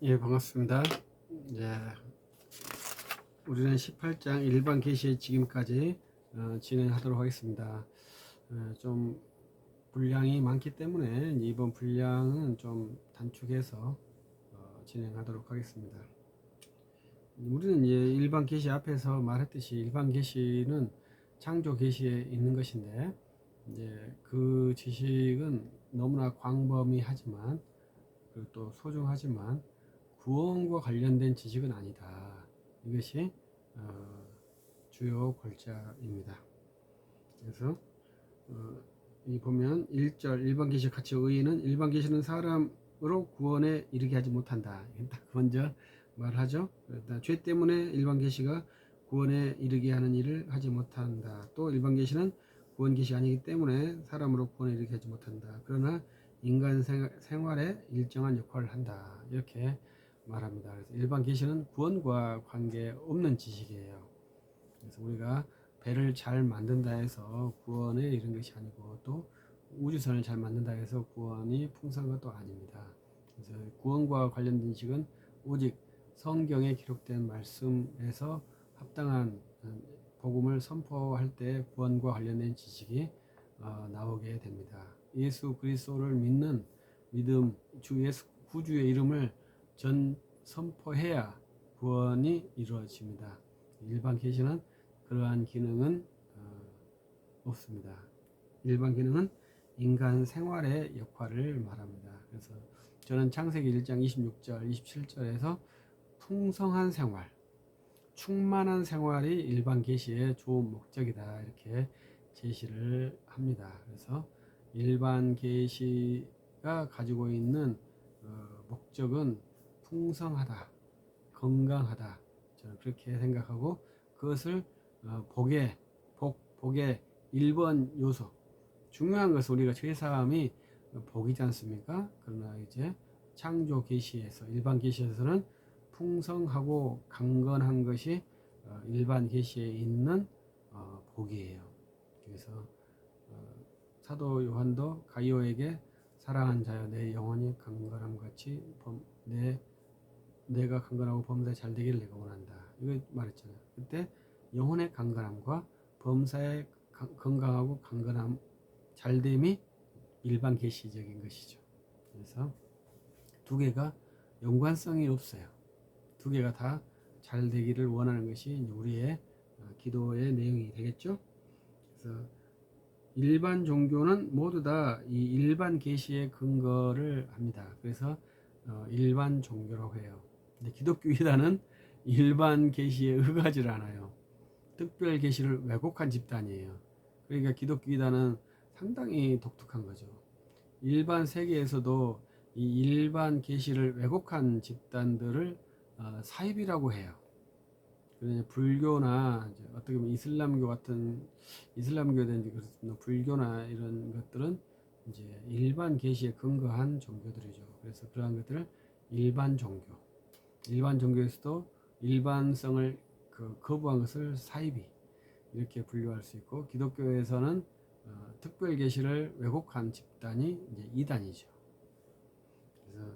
예, 반갑습니다. 이제 우리는 18장 일반 계시의 지금까지 진행하도록 하겠습니다. 좀 분량이 많기 때문에 이번 분량은 좀 단축해서 진행하도록 하겠습니다. 우리는 이제 일반 계시 앞에서 말했듯이 일반 계시는 창조 계시에 있는 것인데, 이제 그 지식은 너무나 광범위하지만 그리고 또 소중하지만 구원과 관련된 지식은 아니다. 이것이 주요 골자입니다. 그래서 이 보면 1절 일반 계시 같이 의인은 일반 계시는 사람으로 구원에 이르게 하지 못한다. 딱 먼저 말하죠. 죄 때문에 일반 계시가 구원에 이르게 하는 일을 하지 못한다. 또 일반 계시는 구원 계시 아니기 때문에 사람으로 구원에 이르게 하지 못한다. 그러나 인간 생활에 일정한 역할을 한다. 이렇게 말합니다. 그래서 일반 계시는 구원과 관계 없는 지식이에요. 그래서 우리가 배를 잘 만든다 해서 구원에 이른 것이 아니고, 또 우주선을 잘 만든다 해서 구원이 풍성한 것도 아닙니다. 그래서 구원과 관련된 지식은 오직 성경에 기록된 말씀에서 합당한 복음을 선포할 때 구원과 관련된 지식이 나오게 됩니다. 예수 그리스도를 믿는 믿음, 주 예수 구주의 이름을 전 선포해야 구원이 이루어집니다. 일반 계시는 그러한 기능은 없습니다. 일반 기능은 인간 생활의 역할을 말합니다. 그래서 저는 창세기 1장 26절, 27절에서 풍성한 생활, 충만한 생활이 일반 계시의 좋은 목적이다, 이렇게 제시를 합니다. 그래서 일반 계시가 가지고 있는 목적은 풍성하다, 건강하다, 저는 그렇게 생각하고, 그것을 복의 1번 요소, 중요한 것은 우리가 죄사함이 복이지 않습니까? 그러나 이제 창조 계시에서, 일반 계시에서는 풍성하고 강건한 것이 일반 계시에 있는 복이에요. 그래서 사도 요한도 가이오에게 사랑하는 자여, 내 영혼이 강건함 같이 내가 강건하고 범사에 잘 되기를 내가 원한다, 이거 말했잖아요. 그때 영혼의 강건함과 범사의 건강하고 강건함, 잘됨이 일반 계시적인 것이죠. 그래서 두 개가 연관성이 없어요. 두 개가 다 잘 되기를 원하는 것이 우리의 기도의 내용이 되겠죠. 그래서 일반 종교는 모두 다 이 일반 계시의 근거를 합니다. 그래서 일반 종교라고 해요. 근데 기독교 이단은 일반 계시에 의하지 않아요. 특별 계시를 왜곡한 집단이에요. 그러니까 기독교 이단은 상당히 독특한 거죠. 일반 세계에서도 이 일반 계시를 왜곡한 집단들을 사입이라고 해요. 그러니 불교나 이제 어떻게 보면 이슬람교 같은, 이슬람교든지 그렇습니다. 불교나 이런 것들은 이제 일반 계시에 근거한 종교들이죠. 그래서 그러한 것들을 일반 종교, 일반 종교에서도 일반성을 거부한 것을 사이비, 이렇게 분류할 수 있고, 기독교에서는 특별 계시를 왜곡한 집단이 이제 이단이죠. 그래서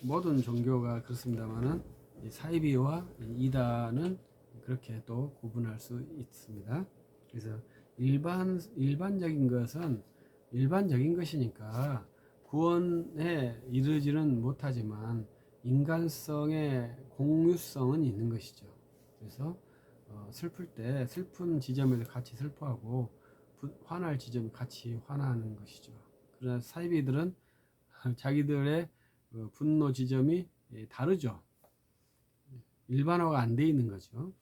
모든 종교가 그렇습니다만은 사이비와 이단은 그렇게 또 구분할 수 있습니다. 그래서 일반적인 것은 일반적인 것이니까 구원에 이르지는 못하지만 인간성의 공유성은 있는 것이죠. 그래서 슬플 때 슬픈 지점에서 같이 슬퍼하고, 화날 지점에 같이 화나는 것이죠. 그러나 사이비들은 자기들의 분노 지점이 다르죠. 일반화가 안 돼 있는 거죠.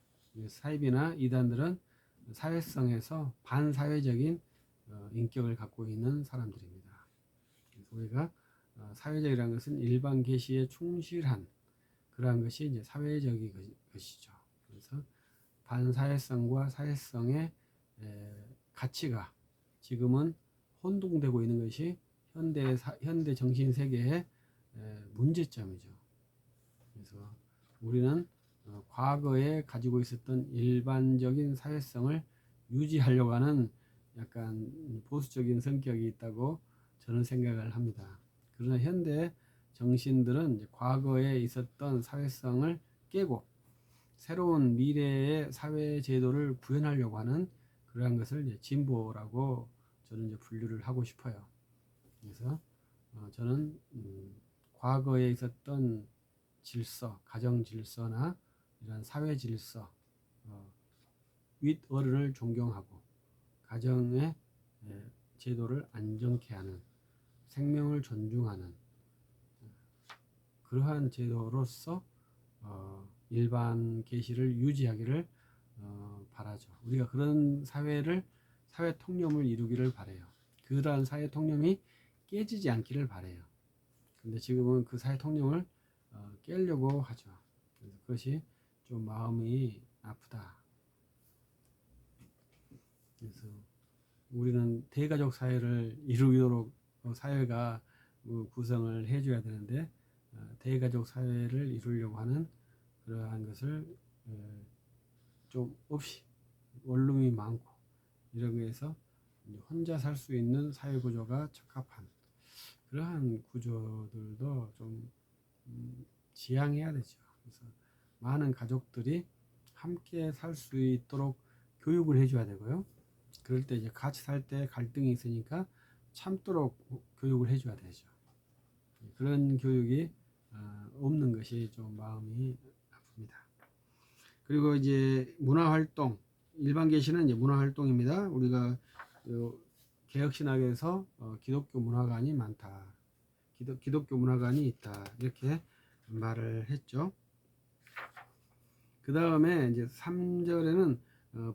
사이비나 이단들은 사회성에서 반사회적인 인격을 갖고 있는 사람들입니다. 그래서 우리가 사회적이라는 것은 일반 계시에 충실한 그러한 것이 이제 사회적인 것이죠. 그래서 반사회성과 사회성의 가치가 지금은 혼동되고 있는 것이 현대 정신 세계의 문제점이죠. 그래서 우리는 과거에 가지고 있었던 일반적인 사회성을 유지하려고 하는 약간 보수적인 성격이 있다고 저는 생각을 합니다. 그러나 현대 정신들은 이제 과거에 있었던 사회성을 깨고 새로운 미래의 사회 제도를 구현하려고 하는 그러한 것을 이제 진보라고 저는 이제 분류를 하고 싶어요. 그래서 저는 과거에 있었던 질서, 가정 질서나 이런 사회 질서, 윗어른을 존경하고 가정의 제도를 안정케 하는, 생명을 존중하는 그러한 제도로서 일반 계시를 유지하기를 바라죠. 우리가 그런 사회 통념을 이루기를 바래요. 그러한 사회 통념이 깨지지 않기를 바래요. 근데 지금은 그 사회 통념을 깨려고 하죠. 그래서 그것이 좀 마음이 아프다. 그래서 우리는 대가족 사회를 이루도록 사회가 구성을 해줘야 되는데 대가족 사회를 이루려고 하는 그러한 것을 좀 없이 원룸이 많고 이런 거에서 혼자 살 수 있는 사회 구조가 적합한 그러한 구조들도 좀 지향해야 되죠. 그래서 많은 가족들이 함께 살 수 있도록 교육을 해줘야 되고요. 그럴 때 이제 같이 살 때 갈등이 있으니까 참도록 교육을 해줘야 되죠. 그런 교육이 없는 것이 좀 마음이 아픕니다. 그리고 이제 문화활동, 일반 계시는 이제 문화활동입니다. 우리가 개혁신학에서 기독교 문화관이 많다. 기독교 문화관이 있다. 이렇게 말을 했죠. 그 다음에 이제 3절에는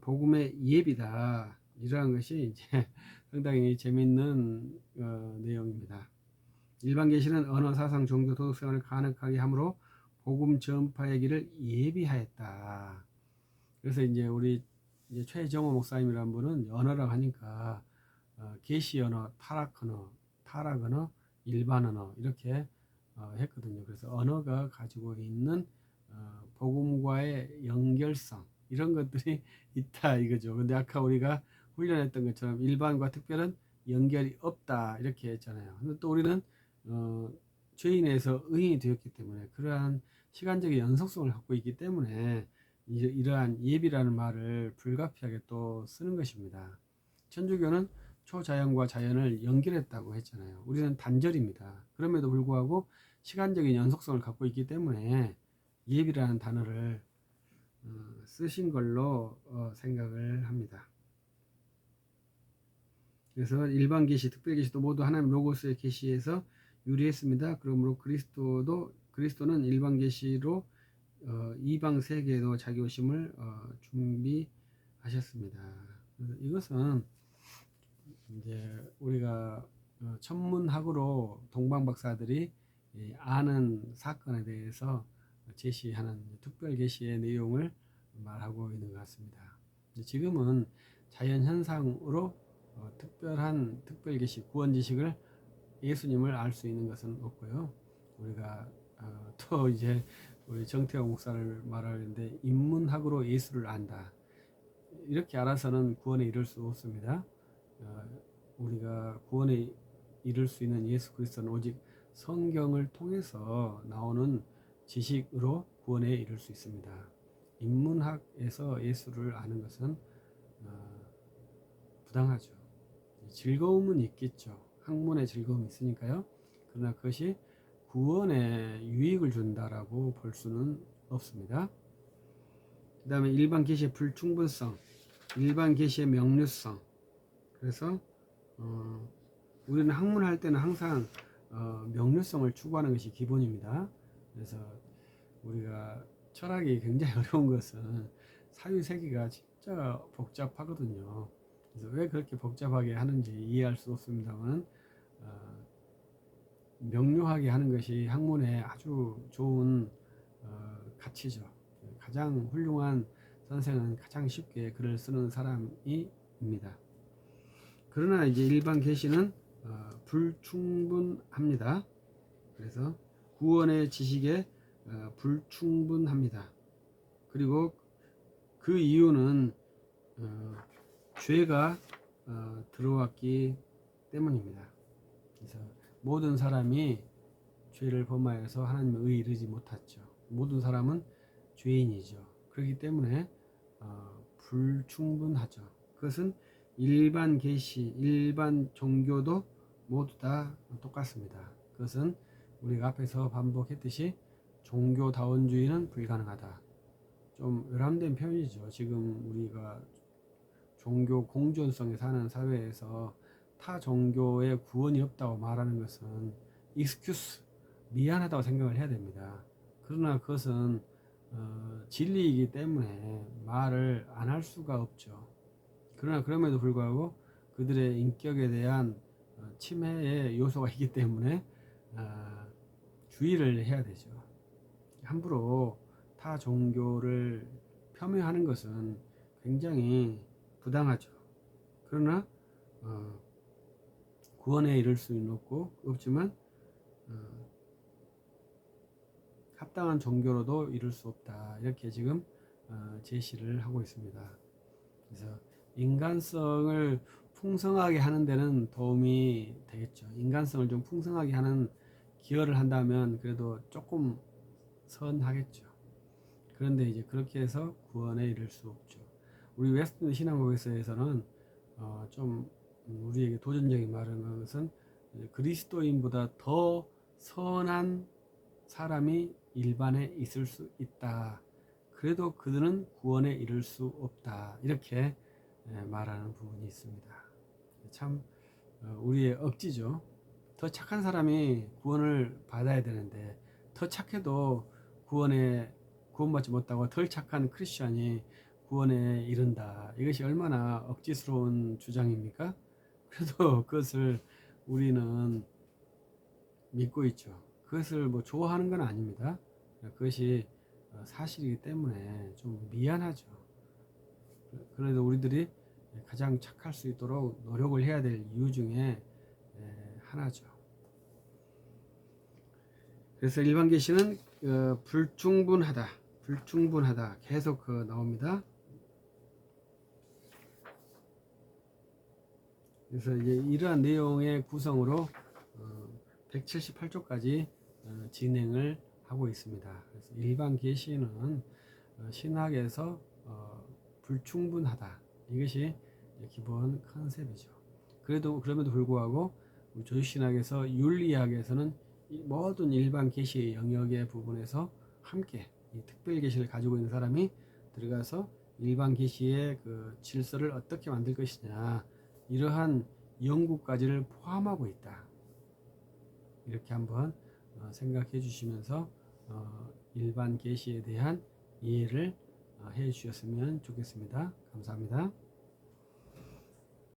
복음의 예비다. 이러한 것이 이제 상당히 재밌는 내용입니다. 일반 계시는 언어, 사상, 종교, 도덕 생활을 가능하게 함으로 복음 전파의 길을 예비하였다. 그래서 이제 우리 이제 최정호 목사님이라는 분은 언어라고 하니까 계시 언어, 타락 언어, 일반 언어 이렇게 했거든요. 그래서 언어가 가지고 있는 복음과의 연결성 이런 것들이 있다 이거죠. 근데 아까 우리가 훈련했던 것처럼 일반과 특별은 연결이 없다 이렇게 했잖아요. 근데 또 우리는 죄인에서 의인이 되었기 때문에 그러한 시간적인 연속성을 갖고 있기 때문에 이러한 예비라는 말을 불가피하게 또 쓰는 것입니다. 천주교는 초자연과 자연을 연결했다고 했잖아요. 우리는 단절입니다. 그럼에도 불구하고 시간적인 연속성을 갖고 있기 때문에 예비라는 단어를 쓰신 걸로 생각을 합니다. 그래서 일반 계시, 특별 계시도 모두 하나님 로고스의 계시에서 유리했습니다. 그러므로 그리스도는 일반 계시로 이방 세계에도 자기 오심을 준비하셨습니다. 이것은 이제 우리가 천문학으로 동방 박사들이 아는 사건에 대해서 제시하는 특별 계시의 내용을 말하고 있는 것 같습니다. 지금은 자연 현상으로 특별한 특별 계시, 구원 지식을 예수님을 알 수 있는 것은 없고요. 우리가 또 이제 우리 정태호 목사를 말하는데 인문학으로 예수를 안다. 이렇게 알아서는 구원에 이를 수 없습니다. 우리가 구원에 이를 수 있는 예수 그리스도는 오직 성경을 통해서 나오는 지식으로 구원에 이를 수 있습니다. 인문학에서 예수를 아는 것은 부당하죠. 즐거움은 있겠죠. 학문의 즐거움이 있으니까요. 그러나 그것이 구원에 유익을 준다라고 볼 수는 없습니다. 그 다음에 일반 계시의 불충분성, 일반 계시의 명료성. 그래서 우리는 학문할 때는 항상 명료성을 추구하는 것이 기본입니다. 그래서 우리가 철학이 굉장히 어려운 것은 사유세계가 진짜 복잡하거든요. 그래서 왜 그렇게 복잡하게 하는지 이해할 수 없습니다만 명료하게 하는 것이 학문의 아주 좋은 가치죠. 가장 훌륭한 선생은 가장 쉽게 글을 쓰는 사람입니다. 그러나 이제 일반 계시는 불충분합니다. 그래서 구원의 지식에 불충분합니다. 그리고 그 이유는 죄가 들어왔기 때문입니다. 그래서 모든 사람이 죄를 범하여서 하나님의 의에 이르지 못했죠. 모든 사람은 죄인이죠. 그렇기 때문에 불충분하죠. 그것은 일반 계시, 일반 종교도 모두 다 똑같습니다. 그것은 우리가 앞에서 반복했듯이 종교다원주의는 불가능하다. 좀 외람된 표현이죠. 지금 우리가 종교 공존성에 사는 사회에서 타 종교의 구원이 없다고 말하는 것은 익스큐스, 미안하다고 생각을 해야 됩니다. 그러나 그것은 진리이기 때문에 말을 안 할 수가 없죠. 그러나 그럼에도 불구하고 그들의 인격에 대한 침해의 요소가 있기 때문에 주의를 해야 되죠. 함부로 타 종교를 폄훼하는 것은 굉장히 부당하죠. 그러나 구원에 이를 수는 없지만 합당한 종교로도 이룰 수 없다. 이렇게 지금 제시를 하고 있습니다. 그래서 인간성을 풍성하게 하는 데는 도움이 되겠죠. 인간성을 좀 풍성하게 하는 기여를 한다면 그래도 조금 선하겠죠. 그런데 이제 그렇게 해서 구원에 이를 수 없죠. 우리 웨스턴 신앙국에서는 좀 우리에게 도전적인 말은 것은 그리스도인보다 더 선한 사람이 일반에 있을 수 있다. 그래도 그들은 구원에 이를 수 없다. 이렇게 말하는 부분이 있습니다. 참 우리의 억지죠. 더 착한 사람이 구원을 받아야 되는데 더 착해도 구원받지 못하고 덜 착한 크리스천이 구원에 이른다. 이것이 얼마나 억지스러운 주장입니까? 그래도 그것을 우리는 믿고 있죠. 그것을 뭐 좋아하는 건 아닙니다. 그것이 사실이기 때문에 좀 미안하죠. 그래도 우리들이 가장 착할 수 있도록 노력을 해야 될 이유 중에 하나죠. 그래서 일반 계시는 불충분하다 계속 나옵니다. 그래서 이제 이러한 내용의 구성으로 178조까지 진행을 하고 있습니다. 그래서 일반 계시는 신학에서 불충분하다. 이것이 기본 컨셉이죠. 그럼에도 불구하고 조직신학에서 윤리학에서는 모든 일반 계시의 영역의 부분에서 함께 이 특별 계시를 가지고 있는 사람이 들어가서 일반 계시의 그 질서를 어떻게 만들 것이냐, 이러한 연구까지를 포함하고 있다. 이렇게 한번 생각해 주시면서 일반 계시에 대한 이해를 해 주셨으면 좋겠습니다. 감사합니다.